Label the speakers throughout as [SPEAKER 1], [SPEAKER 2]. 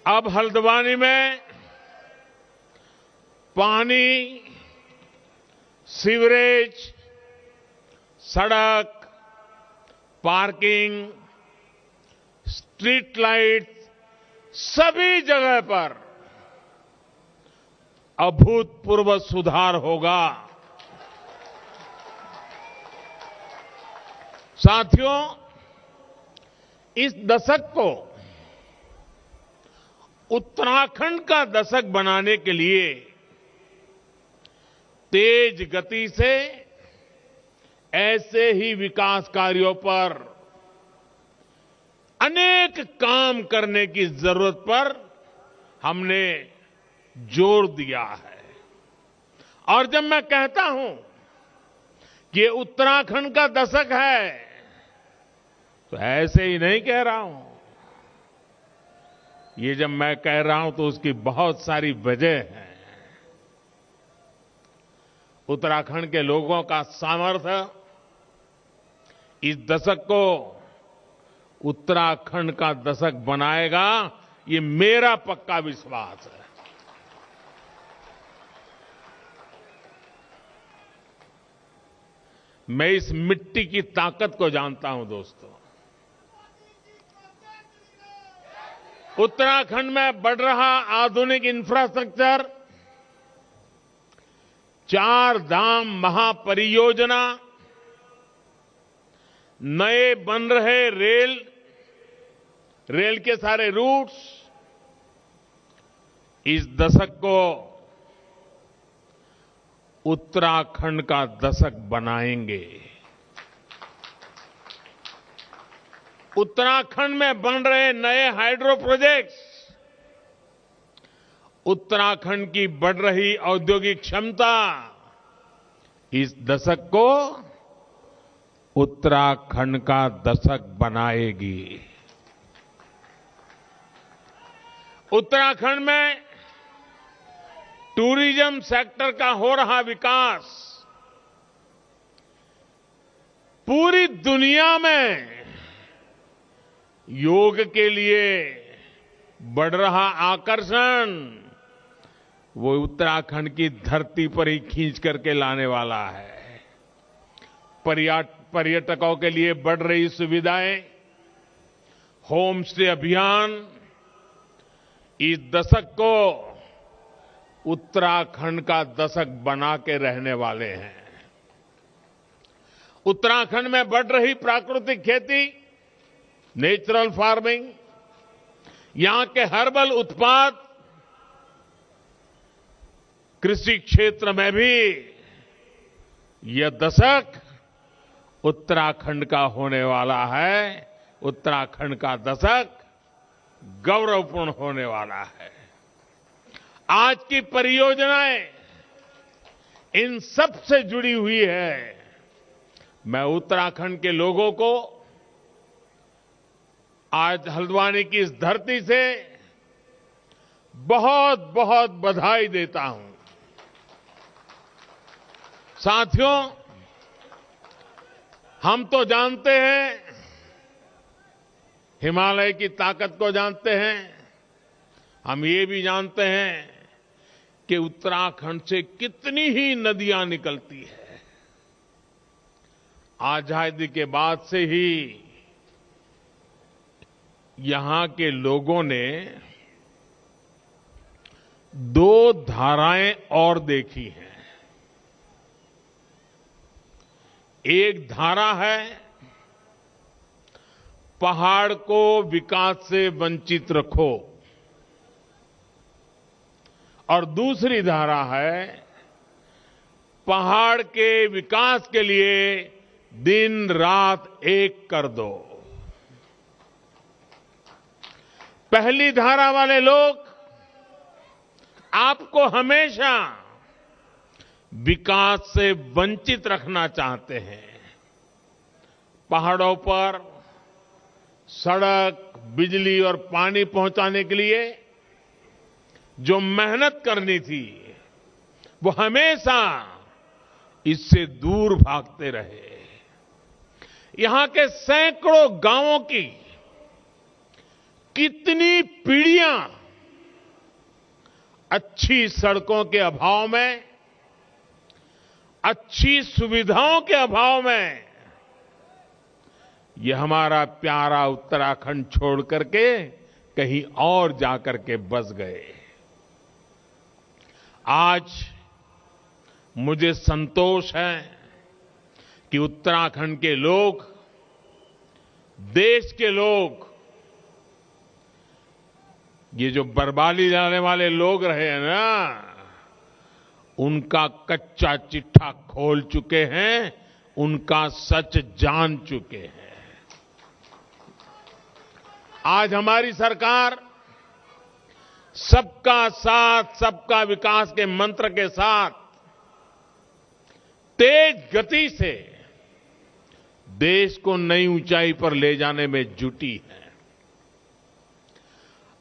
[SPEAKER 1] अब हल्द्वानी में पानी, सीवरेज, सड़क, पार्किंग, स्ट्रीट लाइट, सभी जगह पर अभूतपूर्व सुधार होगा। साथियों, इस दशक को उत्तराखंड का दशक बनाने के लिए तेज गति से ऐसे ही विकास कार्यों पर अनेक काम करने की जरूरत पर हमने जोर दिया है। और जब मैं कहता हूं कि ये उत्तराखंड का दशक है, तो ऐसे ही नहीं कह रहा हूं। ये जब मैं कह रहा हूं तो उसकी बहुत सारी वजह है। उत्तराखंड के लोगों का सामर्थ्य इस दशक को उत्तराखंड का दशक बनाएगा, ये मेरा पक्का विश्वास है। मैं इस मिट्टी की ताकत को जानता हूं दोस्तों। उत्तराखंड में बढ़ रहा आधुनिक इंफ्रास्ट्रक्चर, 4 धाम महापरियोजना, नए बन रहे रेल के सारे रूट्स इस दशक को उत्तराखंड का दशक बनाएंगे। उत्तराखंड में बन रहे नए हाइड्रो प्रोजेक्ट्स उत्तराखंड की बढ़ रही औद्योगिक क्षमता इस दशक को उत्तराखंड का दशक बनाएगी। उत्तराखंड में टूरिज्म सेक्टर का हो रहा विकास पूरी दुनिया में योग के लिए बढ़ रहा आकर्षण वो उत्तराखंड की धरती पर ही खींच करके लाने वाला है। पर्यटकों के लिए बढ़ रही सुविधाएं, होम स्टे अभियान इस दशक को उत्तराखंड का दशक बना के रहने वाले हैं। उत्तराखंड में बढ़ रही प्राकृतिक खेती, नेचुरल फार्मिंग, यहां के हर्बल उत्पाद, कृषि क्षेत्र में भी यह दशक उत्तराखंड का होने वाला है। उत्तराखंड का दशक गौरवपूर्ण होने वाला है। आज की परियोजनाएं इन सब से जुड़ी हुई है। मैं उत्तराखंड के लोगों को आज हल्द्वानी की इस धरती से बहुत बहुत बधाई देता हूं। साथियों, हम तो जानते हैं, हिमालय की ताकत को जानते हैं। हम ये भी जानते हैं कि उत्तराखंड से कितनी ही नदियां निकलती है। आजादी के बाद से ही यहां के लोगों ने 2 धाराएं और देखी हैं। एक धारा है पहाड़ को विकास से वंचित रखो, और दूसरी धारा है पहाड़ के विकास के लिए दिन रात एक कर दो। पहली धारा वाले लोग आपको हमेशा विकास से वंचित रखना चाहते हैं। पहाड़ों पर सड़क, बिजली और पानी पहुंचाने के लिए जो मेहनत करनी थी, वो हमेशा इससे दूर भागते रहे। यहां के सैकड़ों गांवों की कितनी पीढ़ियां अच्छी सड़कों के अभाव में, अच्छी सुविधाओं के अभाव में ये हमारा प्यारा उत्तराखंड छोड़ करके कहीं और जाकर के बस गए। आज मुझे संतोष है कि उत्तराखंड के लोग, देश के लोग, ये जो बर्बादी जाने वाले लोग रहे हैं ना, उनका कच्चा चिट्ठा खोल चुके हैं, उनका सच जान चुके हैं। आज हमारी सरकार सबका साथ, सबका विकास के मंत्र के साथ तेज गति से देश को नई ऊंचाई पर ले जाने में जुटी है।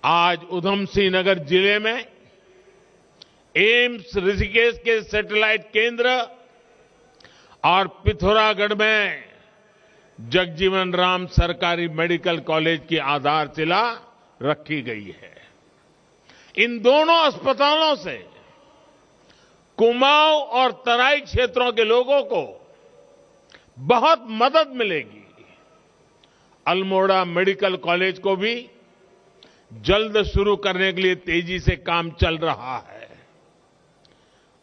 [SPEAKER 1] आज उधम सिंह नगर जिले में एम्स ऋषिकेश के सैटेलाइट केंद्र और पिथौरागढ़ में जगजीवन राम सरकारी मेडिकल कॉलेज की आधारशिला रखी गई है। इन दोनों अस्पतालों से कुमाऊं और तराई क्षेत्रों के लोगों को बहुत मदद मिलेगी। अल्मोड़ा मेडिकल कॉलेज को भी जल्द शुरू करने के लिए तेजी से काम चल रहा है।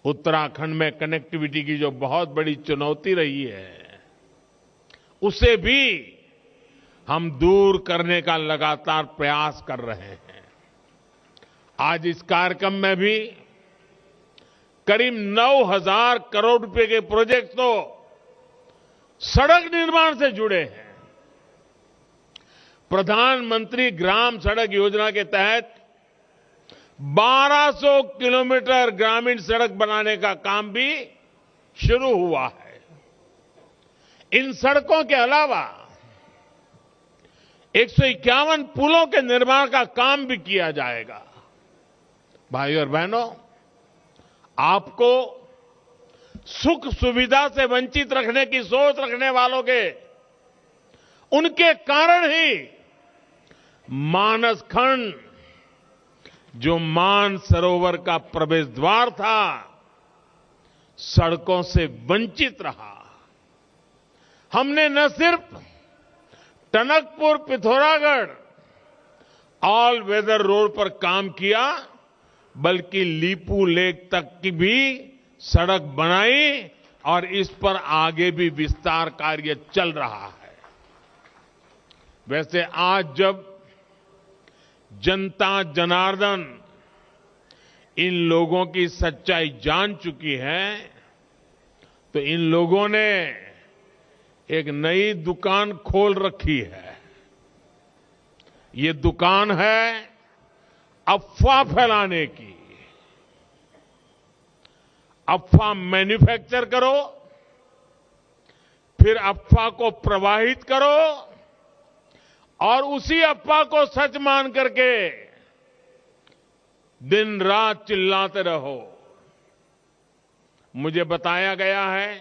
[SPEAKER 1] उत्तराखंड में कनेक्टिविटी की जो बहुत बड़ी चुनौती रही है, उसे भी हम दूर करने का लगातार प्रयास कर रहे हैं। आज इस कार्यक्रम में भी करीब 9,000 करोड़ रुपए के प्रोजेक्ट तो सड़क निर्माण से जुड़े हैं। प्रधानमंत्री ग्राम सड़क योजना के तहत 1200 किलोमीटर ग्रामीण सड़क बनाने का काम भी शुरू हुआ है। इन सड़कों के अलावा 151 पुलों के निर्माण का काम भी किया जाएगा। भाइयों और बहनों, आपको सुख सुविधा से वंचित रखने की सोच रखने वालों के, उनके कारण ही मानस खंड, जो मान सरोवर का प्रवेश द्वार था, सड़कों से वंचित रहा। हमने न सिर्फ Tanakpur Pithoragarh all weather road पर काम किया, बल्कि लीपू लेक तक की भी सड़क बनाई और इस पर आगे भी विस्तार कार्य चल रहा है। वैसे आज जब जनता जनार्दन इन लोगों की सच्चाई जान चुकी है, तो इन लोगों ने एक नई दुकान खोल रखी है। ये दुकान है अफवाह फैलाने की। अफवाह मैन्युफैक्चर करो, फिर अफवाह को प्रवाहित करो और उसी अफवाह को सच मान करके दिन रात चिल्लाते रहो। मुझे बताया गया है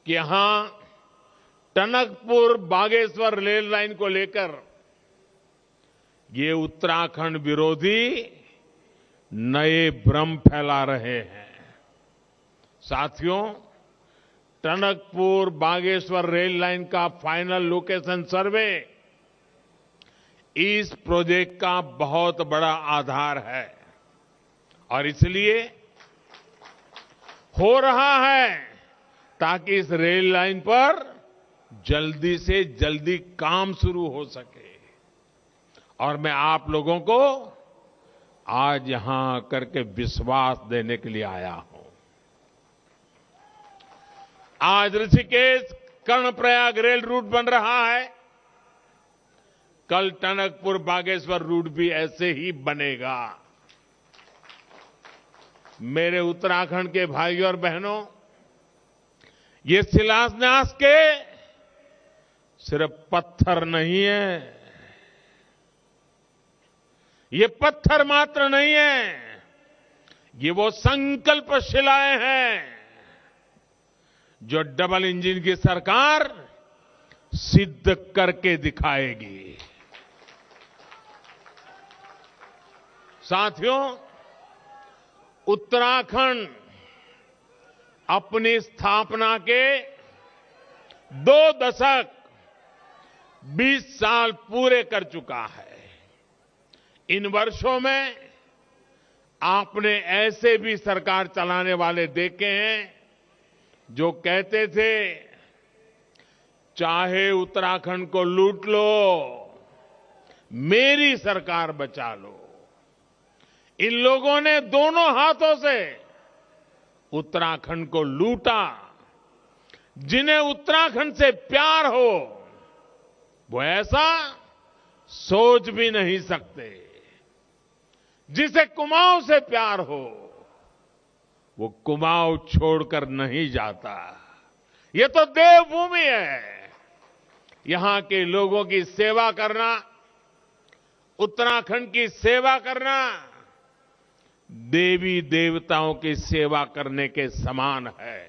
[SPEAKER 1] कि यहां टनकपुर बागेश्वर रेल लाइन को लेकर ये उत्तराखंड विरोधी नए भ्रम फैला रहे हैं। साथियों, टनकपुर बागेश्वर रेल लाइन का फाइनल लोकेशन सर्वे इस प्रोजेक्ट का बहुत बड़ा आधार है और इसलिए हो रहा है ताकि इस रेल लाइन पर जल्दी से जल्दी काम शुरू हो सके। और मैं आप लोगों को आज यहां करके विश्वास देने के लिए आया हूं। आज ऋषिकेश कर्णप्रयाग रेल रूट बन रहा है, कल टनकपुर बागेश्वर रूट भी ऐसे ही बनेगा। मेरे उत्तराखंड के भाइयों और बहनों, ये शिलान्यास के सिर्फ पत्थर नहीं है, ये पत्थर मात्र नहीं है, ये वो संकल्प शिलाएं हैं जो डबल इंजन की सरकार सिद्ध करके दिखाएगी। साथियों, उत्तराखंड अपनी स्थापना के 2 दशक 20 साल पूरे कर चुका है। इन वर्षों में आपने ऐसे भी सरकार चलाने वाले देखे हैं जो कहते थे चाहे उत्तराखंड को लूट लो, मेरी सरकार बचा लो। इन लोगों ने दोनों हाथों से उत्तराखंड को लूटा। जिन्हें उत्तराखंड से प्यार हो वो ऐसा सोच भी नहीं सकते। जिसे कुमाऊं से प्यार हो वो कुमाऊं छोड़कर नहीं जाता। ये तो देवभूमि है। यहां के लोगों की सेवा करना, उत्तराखंड की सेवा करना देवी देवताओं की सेवा करने के समान है।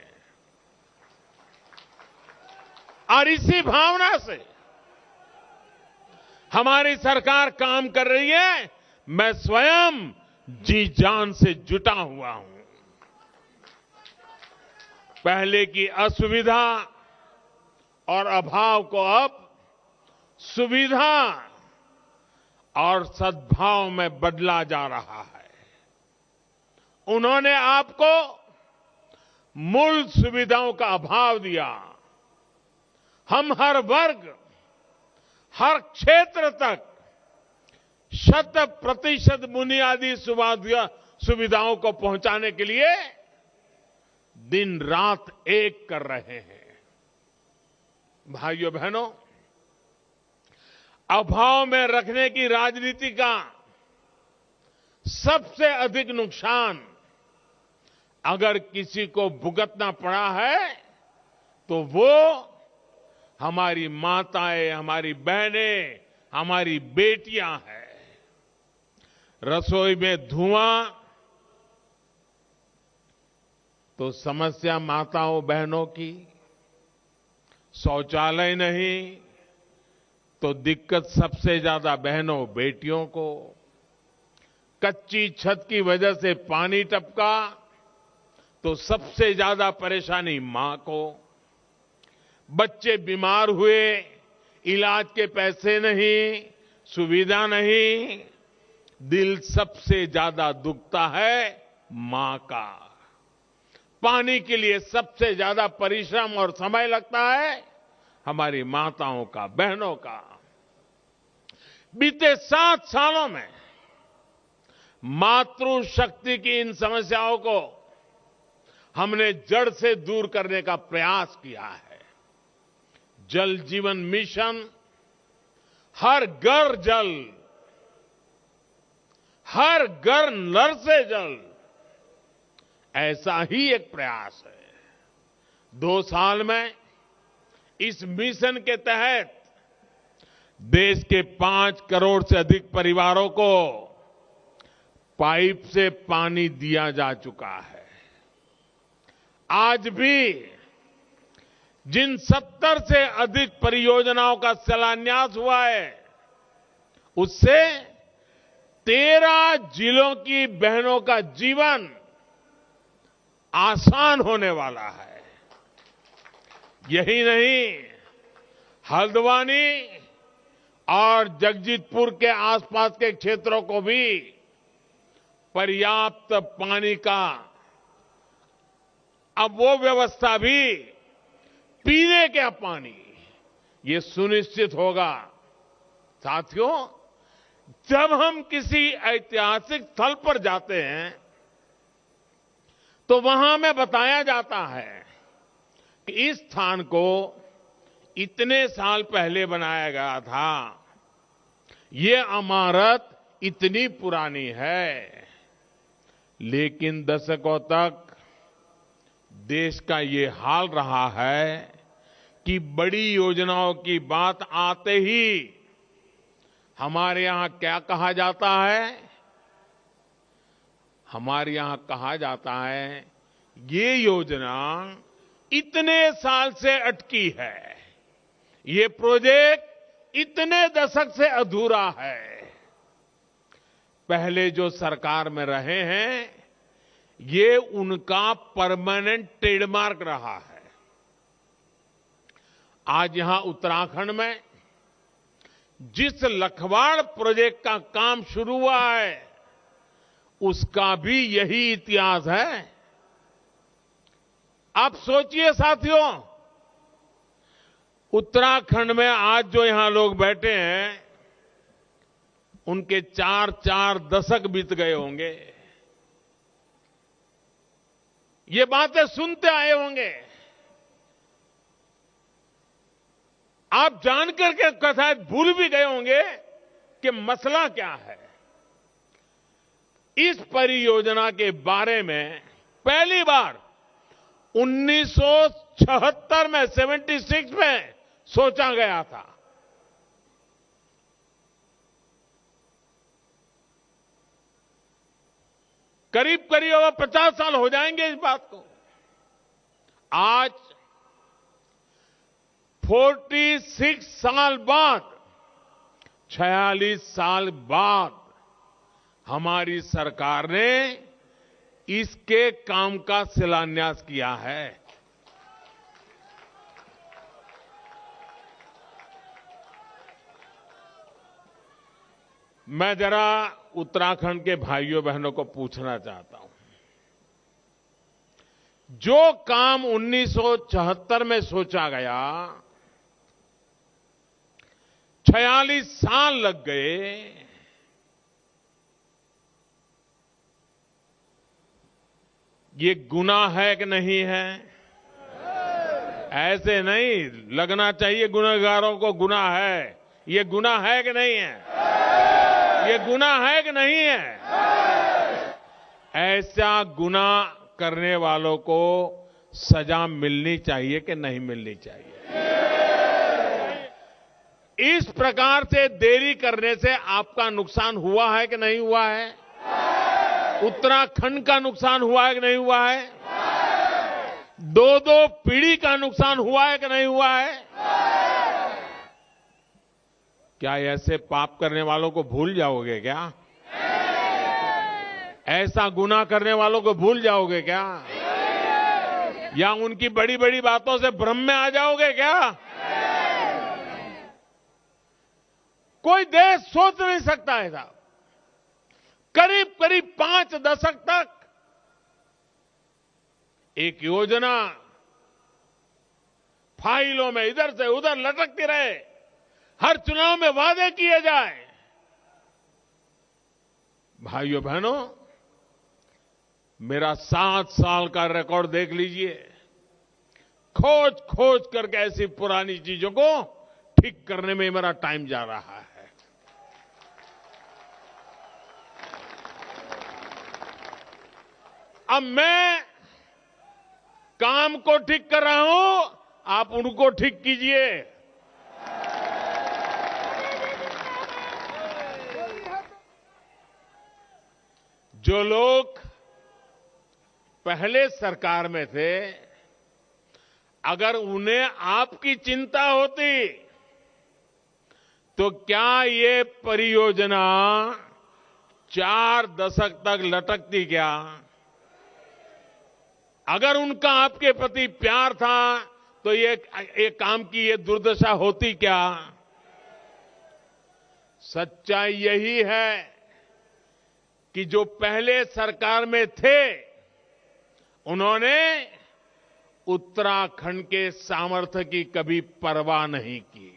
[SPEAKER 1] और इसी भावना से हमारी सरकार काम कर रही है। मैं स्वयं जी जान से जुटा हुआ हूं। पहले की असुविधा और अभाव को अब सुविधा और सद्भाव में बदला जा रहा है। उन्होंने आपको मूल सुविधाओं का अभाव दिया। हम हर वर्ग, हर क्षेत्र तक 100% बुनियादी सुविधाओं को पहुंचाने के लिए दिन रात एक कर रहे हैं। भाइयों बहनों, अभाव में रखने की राजनीति का सबसे अधिक नुकसान अगर किसी को भुगतना पड़ा है तो वो हमारी माताएं, हमारी बहनें, हमारी बेटियां हैं। रसोई में धुआं तो समस्या माताओं बहनों की, शौचालय नहीं तो दिक्कत सबसे ज्यादा बहनों बेटियों को, कच्ची छत की वजह से पानी टपका तो सबसे ज्यादा परेशानी मां को, बच्चे बीमार हुए, इलाज के पैसे नहीं, सुविधा नहीं, दिल सबसे ज्यादा दुखता है मां का। पानी के लिए सबसे ज्यादा परिश्रम और समय लगता है हमारी माताओं का, बहनों का। बीते 7 सालों में मातृशक्ति की इन समस्याओं को हमने जड़ से दूर करने का प्रयास किया है। जल जीवन मिशन, हर घर जल, हर घर नल से जल, ऐसा ही एक प्रयास है। 2 साल में इस मिशन के तहत देश के 5 करोड़ से अधिक परिवारों को पाइप से पानी दिया जा चुका है। आज भी जिन 70 से अधिक परियोजनाओं का शिलान्यास हुआ है उससे 13 जिलों की बहनों का जीवन आसान होने वाला है। यही नहीं, हल्द्वानी और जगजीतपुर के आसपास के क्षेत्रों को भी पर्याप्त पानी का अब वो व्यवस्था भी पीने का पानी ये सुनिश्चित होगा। साथियों, जब हम किसी ऐतिहासिक स्थल पर जाते हैं तो वहां में बताया जाता है कि इस स्थान को इतने साल पहले बनाया गया था, ये इमारत इतनी पुरानी है। लेकिन दशकों तक देश का ये हाल रहा है कि बड़ी योजनाओं की बात आते ही हमारे यहां क्या कहा जाता है? हमारे यहां कहा जाता है ये योजना इतने साल से अटकी है, ये प्रोजेक्ट इतने दशक से अधूरा है। पहले जो सरकार में रहे हैं ये उनका परमानेंट ट्रेडमार्क रहा है। आज यहां उत्तराखंड में जिस लखवाड़ प्रोजेक्ट का काम शुरू हुआ है, उसका भी यही इतिहास है। आप सोचिए साथियों, उत्तराखंड में आज जो यहां लोग बैठे हैं, उनके 4-4 दशक बीत गए होंगे। ये बातें सुनते आए होंगे। आप जानकर के शायद भूल भी गए होंगे कि मसला क्या है। इस परियोजना के बारे में पहली बार 1976 में 76 में सोचा गया था। करीब करीब अब 50 साल हो जाएंगे इस बात को। आज 46 साल बाद, 46 साल बाद हमारी सरकार ने इसके काम का शिलान्यास किया है। मैं जरा उत्तराखंड के भाइयों बहनों को पूछना चाहता हूं, जो काम 1974 में सोचा गया, 46 साल लग गए, ये गुनाह है कि नहीं है? ऐसे नहीं लगना चाहिए गुनहगारों को गुनाह है। ये गुनाह है कि नहीं है? ये गुनाह है कि नहीं है? ऐसा गुनाह करने वालों को सजा मिलनी चाहिए कि नहीं मिलनी चाहिए? इस प्रकार से देरी करने से आपका नुकसान हुआ है कि नहीं हुआ है? उत्तराखंड का नुकसान हुआ है कि नहीं हुआ है? 2-2 पीढ़ी का नुकसान हुआ है कि नहीं हुआ है? क्या ऐसे पाप करने वालों को भूल जाओगे क्या? ऐसा गुनाह करने वालों को भूल जाओगे क्या? या उनकी बड़ी बड़ी बातों से भ्रम में आ जाओगे क्या? कोई देश सोच नहीं सकता है साहब। करीब करीब 5 दशक तक एक योजना फाइलों में इधर से उधर लटकती रहे, हर चुनाव में वादे किए जाए। भाइयों बहनों, मेरा 7 साल का रिकॉर्ड देख लीजिए। खोज खोज करके ऐसी पुरानी चीजों को ठीक करने में मेरा टाइम जा रहा है। अब मैं काम को ठीक कर रहा हूं, आप उनको ठीक कीजिए। जो लोग पहले सरकार में थे, अगर उन्हें आपकी चिंता होती तो क्या ये परियोजना 4 दशक तक लटकती क्या? अगर उनका आपके प्रति प्यार था तो ये काम की ये दुर्दशा होती क्या? सच्चाई यही है कि जो पहले सरकार में थे, उन्होंने उत्तराखंड के सामर्थ्य की कभी परवाह नहीं की।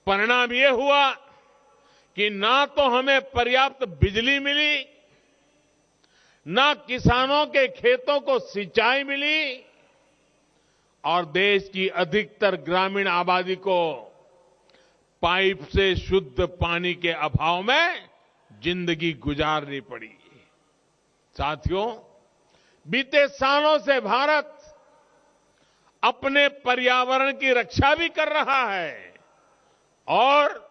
[SPEAKER 1] परिणाम यह हुआ कि ना तो हमें पर्याप्त बिजली मिली, ना किसानों के खेतों को सिंचाई मिली, और देश की अधिकतर ग्रामीण आबादी को पाइप से शुद्ध पानी के अभाव में जिंदगी गुजारनी पड़ी। साथियों, बीते सालों से भारत अपने पर्यावरण की रक्षा भी कर रहा है और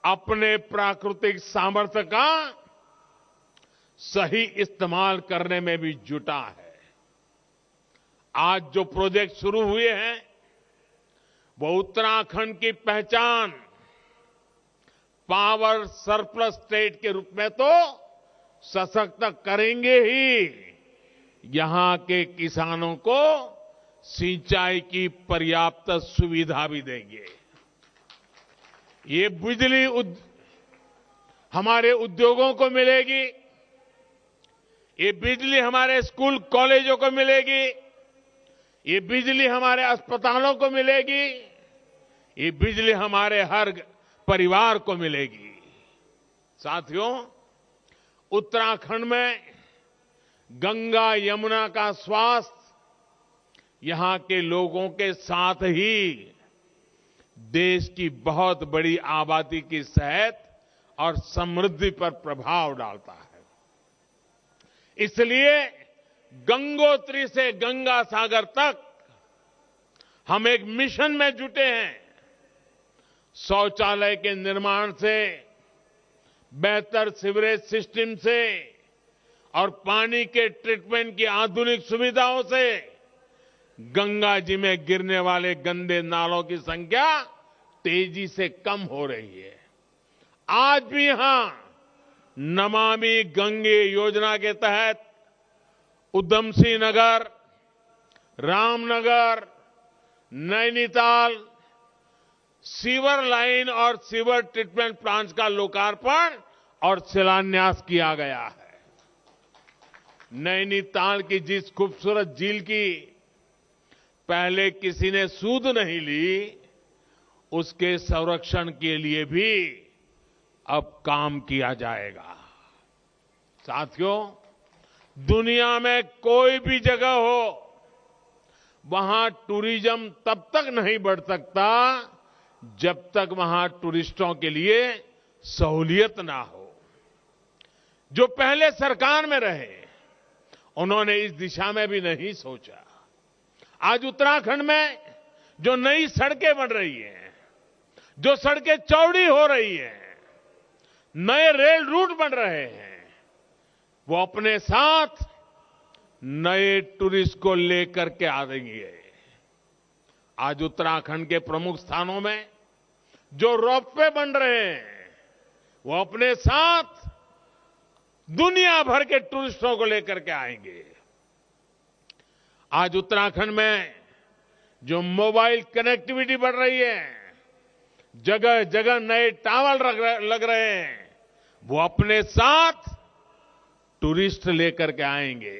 [SPEAKER 1] अपने प्राकृतिक सामर्थ्य का सही इस्तेमाल करने में भी जुटा है। आज जो प्रोजेक्ट शुरू हुए हैं, वो उत्तराखंड की पहचान पावर सरप्लस स्टेट के रूप में तो सशक्त करेंगे ही यहां के किसानों को सिंचाई की पर्याप्त सुविधा भी देंगे। ये बिजली हमारे उद्योगों को मिलेगी, ये बिजली हमारे स्कूल कॉलेजों को मिलेगी, ये बिजली हमारे अस्पतालों को मिलेगी, ये बिजली हमारे हर परिवार को मिलेगी। साथियों, उत्तराखंड में गंगा यमुना का स्वास्थ्य यहां के लोगों के साथ ही देश की बहुत बड़ी आबादी की सेहत और समृद्धि पर प्रभाव डालता है। इसलिए गंगोत्री से गंगा सागर तक हम एक मिशन में जुटे हैं। शौचालय के निर्माण से, बेहतर सीवरेज सिस्टम से और पानी के ट्रीटमेंट की आधुनिक सुविधाओं से गंगा जी में गिरने वाले गंदे नालों की संख्या तेजी से कम हो रही है। आज भी यहां नमामि गंगे योजना के तहत उधमसिंह नगर, रामनगर, नैनीताल सीवर लाइन और सीवर ट्रीटमेंट प्लांट का लोकार्पण और शिलान्यास किया गया है। नैनीताल की जिस खूबसूरत झील की पहले किसी ने सूध नहीं ली, उसके संरक्षण के लिए भी अब काम किया जाएगा। साथियों, दुनिया में कोई भी जगह हो, वहां टूरिज्म तब तक नहीं बढ़ सकता जब तक वहां टूरिस्टों के लिए सहूलियत ना हो। जो पहले सरकार में रहे, उन्होंने इस दिशा में भी नहीं सोचा। आज उत्तराखंड में जो नई सड़कें बन रही हैं, जो सड़कें चौड़ी हो रही हैं, नए रेल रूट बन रहे हैं, वो अपने साथ नए टूरिस्ट को लेकर के आ रही है। आज उत्तराखंड के प्रमुख स्थानों में जो रोपवे बन रहे हैं, वो अपने साथ दुनिया भर के टूरिस्टों को लेकर के आएंगे। आज उत्तराखंड में जो मोबाइल कनेक्टिविटी बढ़ रही है, जगह जगह नए टावर लग रहे हैं, वो अपने साथ टूरिस्ट लेकर के आएंगे।